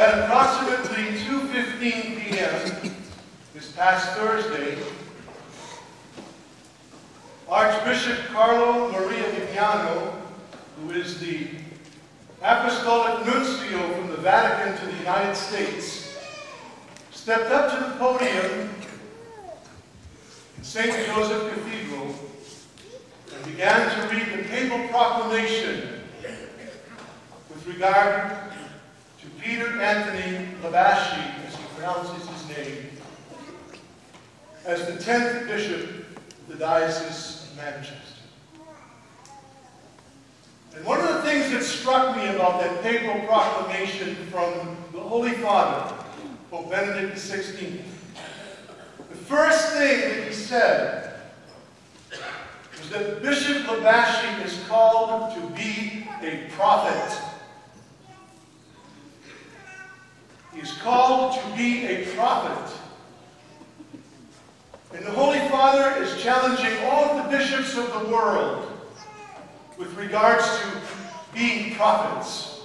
At approximately 2:15 p.m. this past Thursday, Archbishop Carlo Maria Vignano, who is the Apostolic Nuncio from the Vatican to the United States, stepped up to the podium in St. Joseph Cathedral and began to read the papal proclamation with regard to Peter Anthony Labasci, as he pronounces his name, as the 10th Bishop of the Diocese of Manchester. And one of the things that struck me about that papal proclamation from the Holy Father, Pope Benedict XVI, the first thing that he said was that Bishop Labasci is called to be a prophet. He is called to be a prophet. And the Holy Father is challenging all of the bishops of the world with regards to being prophets,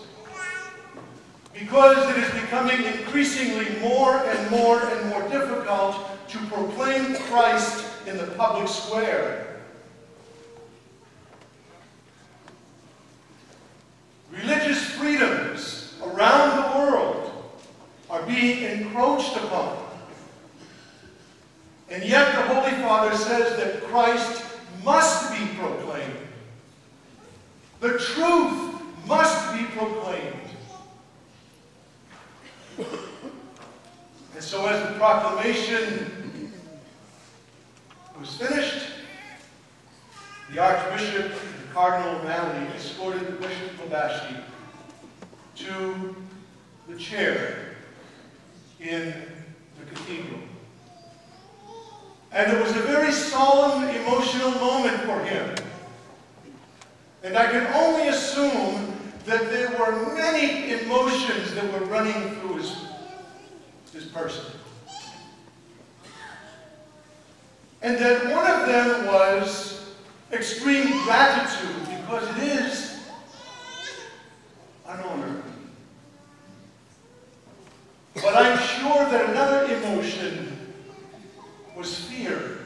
because it is becoming increasingly more and more and more difficult to proclaim Christ in the public square. Religious freedoms around the world are being encroached upon. And yet the Holy Father says that Christ must be proclaimed. The truth must be proclaimed. And so as the proclamation was finished, the Archbishop and Cardinal O'Malley escorted Bishop Labasci to the chair in the cathedral. And it was a very solemn, emotional moment for him. And I can only assume that there were many emotions that were running through his person. And that one of them was extreme gratitude, because it is an honor. But I'm sure that another emotion was fear,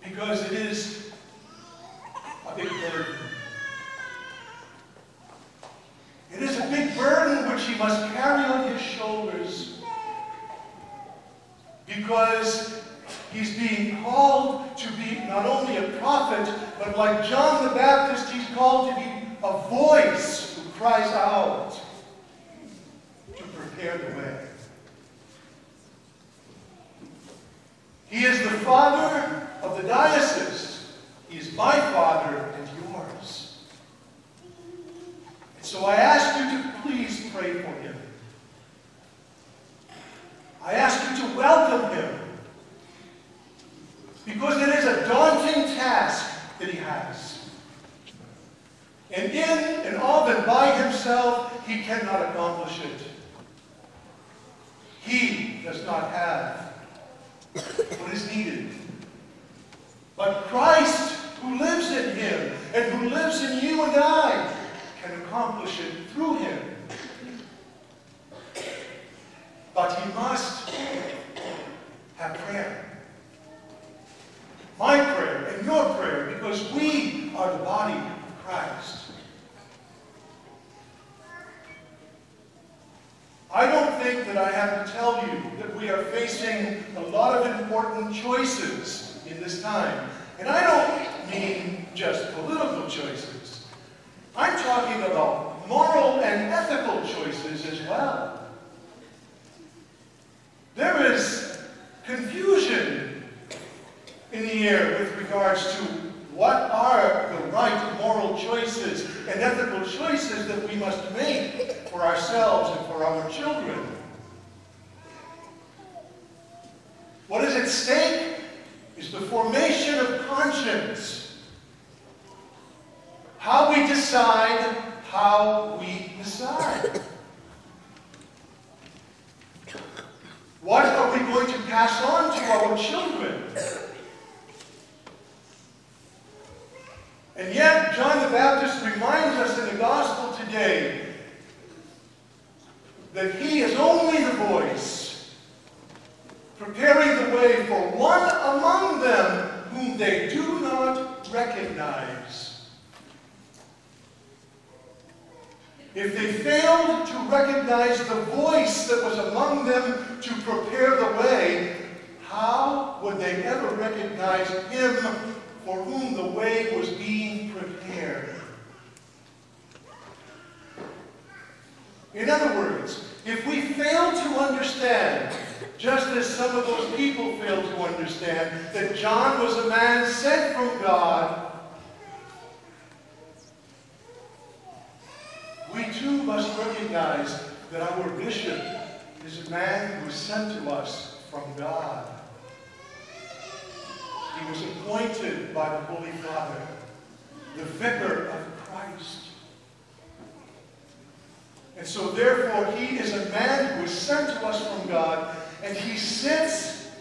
because it is a big burden. It is a big burden which he must carry on his shoulders, because he's being called to be not only a prophet, but like John the Baptist, he's called to be a voice who cries out to prepare the way. He is the father of the diocese. He is my father and yours. And so I ask you to please pray for him. I ask you to welcome him, because it is a daunting task that he has. And in and of and by himself, he cannot accomplish it. He does not have what is needed. But Christ, who lives in him and who lives in you and I, can accomplish it through him. But he must have prayer. My prayer and your prayer, because we are the body of Christ. I don't think that I have to tell you that we are facing a lot of important choices in this time. And I don't mean just political choices. I'm talking about moral and ethical choices as well. There is confusion in the air with regards to what are the right moral choices and ethical choices that we must make for ourselves and for our children. What is at stake is the formation of conscience. How we decide how we decide. What are we going to pass on to our children? And yet, John the Baptist reminds us in the Gospel today that he is only the voice, preparing the way for one among them whom they do not recognize. If they failed to recognize the voice that was among them to prepare the way, how would they ever recognize him for whom the way was being prepared? In other words, if we fail to understand, just as some of those people failed to understand, that John was a man sent from God, we too must recognize that our bishop is a man who was sent to us from God. He was appointed by the Holy Father, the vicar of Christ. And so therefore he is a man who is sent to us from God, and he sits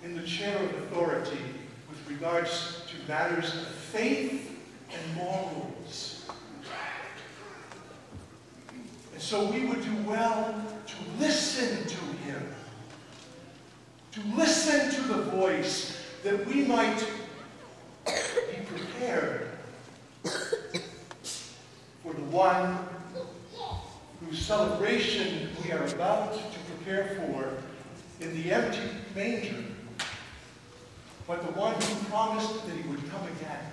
in the chair of authority with regards to matters of faith and morals. And so we would do well to listen to him, to listen to the voice, that we might be prepared for the one whose celebration we are about to prepare for in the empty manger, but the one who promised that he would come again.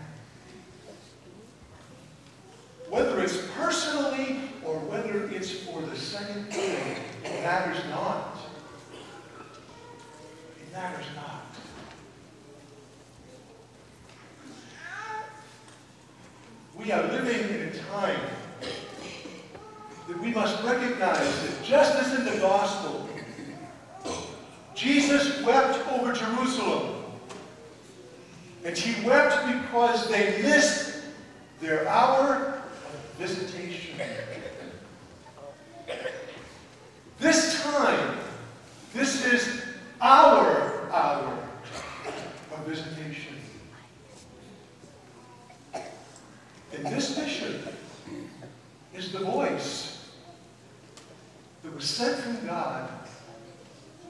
Whether it's personally or whether it's for the second time, it matters not. It matters not. We are living in a time that we must recognize that just as in the gospel, Jesus wept over Jerusalem. And he wept because they missed their hour of visitation. This time, this is our hour of visitation. And this bishop is the voice that was sent from God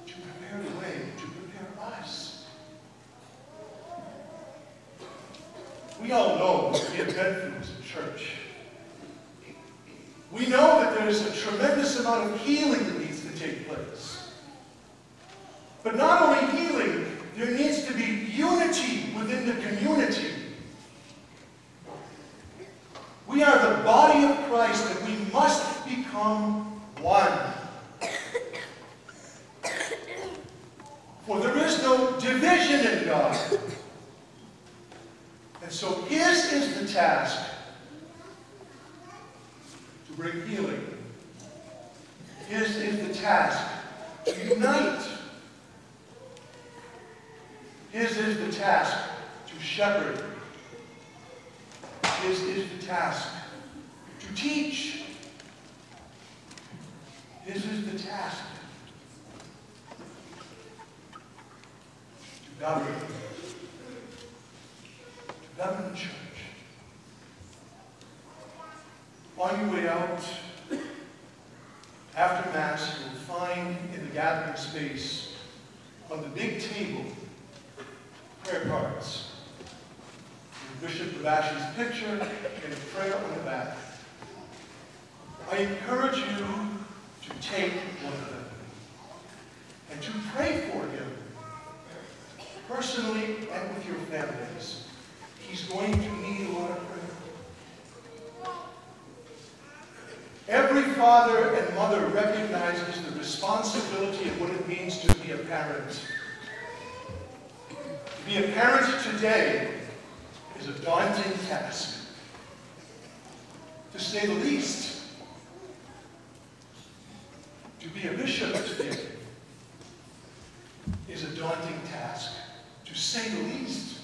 to prepare the way, to prepare us. We all know what we have been through as a church. We know that there is a tremendous amount of healing that needs to take place. But not only healing, there needs to be unity within the community. We are the body of Christ, and we must become one. For there is no division in God. And so his is the task to bring healing. His is the task to unite. His is the task to shepherd. His is the task to teach. His is the task to govern. To govern the church. On your way out, after Mass, you will find in the gathering space on the big table prayer cards. Bishop Ravashi's picture and a prayer on the back. I encourage you to take one of them and to pray for him personally and with your families. He's going to need a lot of prayer. Every father and mother recognizes the responsibility of what it means to be a parent. To be a parent today is a daunting task, to say the least. To be a bishop today is a daunting task, to say the least.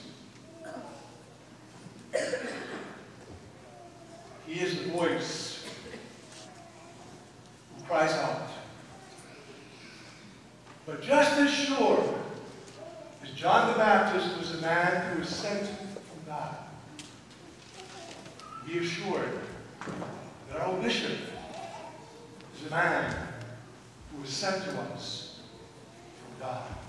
He is the voice who cries out. But just as sure as John the Baptist was a man who was sent from God, be assured that our bishop is was a man who was sent to us from God.